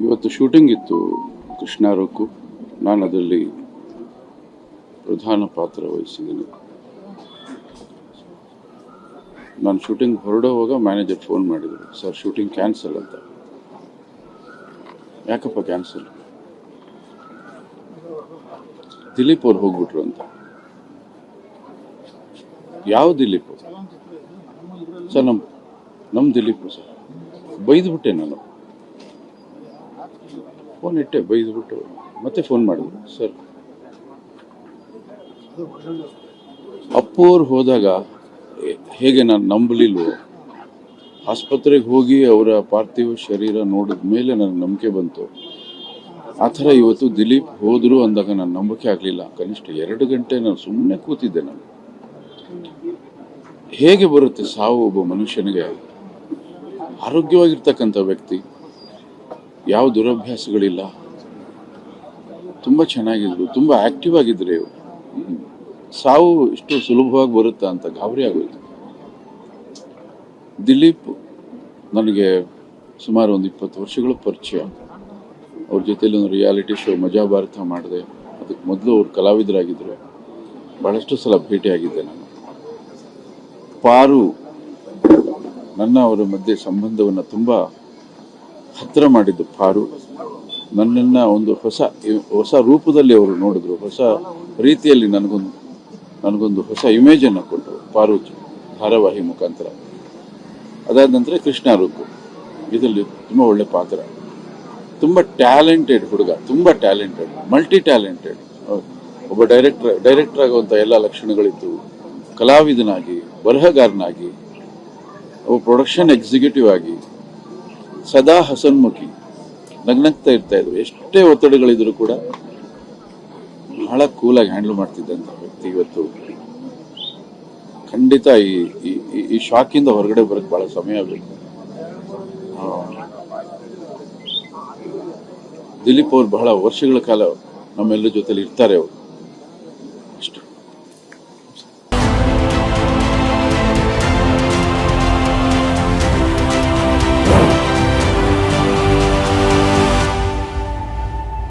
ಇವತ್ತು ಶೂಟಿಂಗ್ ಇತ್ತು ಕೃಷ್ಣ ರೊಕ್ಕು. ನಾನು ಅದರಲ್ಲಿ ಪ್ರಧಾನ ಪಾತ್ರ ವಹಿಸಿದ್ದೀನಿ. ನಾನು ಶೂಟಿಂಗ್ ಹೊರಡೋವಾಗ ಮ್ಯಾನೇಜರ್ ಫೋನ್ ಮಾಡಿದರು, ಸರ್ ಶೂಟಿಂಗ್ ಕ್ಯಾನ್ಸಲ್ ಅಂತ. ಯಾಕಪ್ಪ ಕ್ಯಾನ್ಸಲ್? ದಿಲೀಪ್ ಅವ್ರು ಹೋಗ್ಬಿಟ್ರು ಅಂತ. ಯಾವ ದಿಲೀಪ್? ಸರ್ ನಮ್ಮ ದಿಲೀಪ್ ಸರ್. ಬೈದ್ಬಿಟ್ಟೆ ನಾನು, ಫೋನ್ ಇಟ್ಟೆ, ಬೈದ್ಬಿಟ್ಟು ಮತ್ತೆ ಫೋನ್ ಮಾಡಿದ್ರು. ಸರ್ ಅಪ್ಪು ಅವ್ರು ಹೋದಾಗ ಹೇಗೆ ನಾನು ನಂಬಲಿಲ್ವೋ, ಆಸ್ಪತ್ರೆಗೆ ಹೋಗಿ ಅವರ ಪಾರ್ಥಿವ ಶರೀರ ನೋಡಿದ ಮೇಲೆ ನನಗೆ ನಂಬಿಕೆ ಬಂತು. ಆ ಥರ ಇವತ್ತು ದಿಲೀಪ್ ಹೋದರು ಅಂದಾಗ ನಾನು ನಂಬಿಕೆ ಆಗಲಿಲ್ಲ. ಕನಿಷ್ಠ 2 ಗಂಟೆ ನಾನು ಸುಮ್ಮನೆ ಕೂತಿದ್ದೆ. ನಾನು ಹೇಗೆ ಬರುತ್ತೆ ಸಾವು ಒಬ್ಬ ಮನುಷ್ಯನಿಗೆ? ಆರೋಗ್ಯವಾಗಿರ್ತಕ್ಕಂಥ ವ್ಯಕ್ತಿ, ಯಾವ ದುರಭ್ಯಾಸಗಳಿಲ್ಲ, ತುಂಬ ಚೆನ್ನಾಗಿದ್ರು, ತುಂಬ ಆಕ್ಟಿವ್ ಆಗಿದ್ರೆ ಸಾವು ಇಷ್ಟು ಸುಲಭವಾಗಿ ಬರುತ್ತಾ ಅಂತ ಗಾಬರಿ ಆಗೋಯ್ತು. ದಿಲೀಪ್ ನನಗೆ ಸುಮಾರು ಒಂದು 20 ವರ್ಷಗಳ ಪರಿಚಯ. ಅವ್ರ ಜೊತೆಲಿ ಒಂದು ರಿಯಾಲಿಟಿ ಶೋ ಮಜಾ ಭಾರತ ಮಾಡಿದೆ. ಅದಕ್ಕೆ ಮೊದಲು ಅವ್ರು ಕಲಾವಿದರಾಗಿದ್ದರು. ಭಾಳಷ್ಟು ಸಲ ಭೇಟಿಯಾಗಿದ್ದೆ ನಾನು. ಪಾರು ನನ್ನ ಅವರ ಮಧ್ಯೆ ಸಂಬಂಧವನ್ನು ತುಂಬ ಹತ್ತಿರ ಮಾಡಿದ್ದು. ಪಾರು ನನ್ನನ್ನು ಒಂದು ಹೊಸ ರೂಪದಲ್ಲಿ ಅವರು ನೋಡಿದ್ರು, ಹೊಸ ರೀತಿಯಲ್ಲಿ ನನಗೊಂದು ಹೊಸ ಇಮೇಜನ್ನು ಕೊಟ್ಟರು ಪಾರು ಧಾರಾವಾಹಿ ಮುಖಾಂತರ. ಅದಾದ ನಂತರ ಕೃಷ್ಣ ರೊಕ್ಕು, ಇದರಲ್ಲಿ ತುಂಬ ಒಳ್ಳೆ ಪಾತ್ರ. ತುಂಬ ಟ್ಯಾಲೆಂಟೆಡ್ ಹುಡುಗ, ತುಂಬ ಟ್ಯಾಲೆಂಟೆಡ್, ಮಲ್ಟಿ ಟ್ಯಾಲೆಂಟೆಡ್. ಒಬ್ಬ ಡೈರೆಕ್ಟರ್ ಆಗುವಂಥ ಎಲ್ಲ ಲಕ್ಷಣಗಳಿತ್ತು. ಕಲಾವಿದನಾಗಿ, ಬರಹಗಾರನಾಗಿ, ಒಬ್ಬ ಪ್ರೊಡಕ್ಷನ್ ಎಕ್ಸಿಕ್ಯೂಟಿವ್ ಆಗಿ ಸದಾ ಹಸನ್ಮುಖಿ, ನಗ್ನಗ್ತಾ ಇರ್ತಾ ಇದ್ರು. ಎಷ್ಟೇ ಒತ್ತಡಗಳಿದ್ರು ಕೂಡ ಬಹಳ ಕೂಲಾಗಿ ಹ್ಯಾಂಡಲ್ ಮಾಡ್ತಿದ್ದಂಥ ವ್ಯಕ್ತಿ ಇವತ್ತು ಖಂಡಿತ ಈ ಶಾಕಿಂದ ಹೊರಗಡೆ ಬರೋಕ್ಕೆ ಬಹಳ ಸಮಯ ಬೇಕು. ದಿಲೀಪ್ ಅವರು ಬಹಳ ವರ್ಷಗಳ ಕಾಲ ನಮ್ಮೆಲ್ಲರ ಜೊತೆಲಿ ಇರ್ತಾರೆ. ಅವರು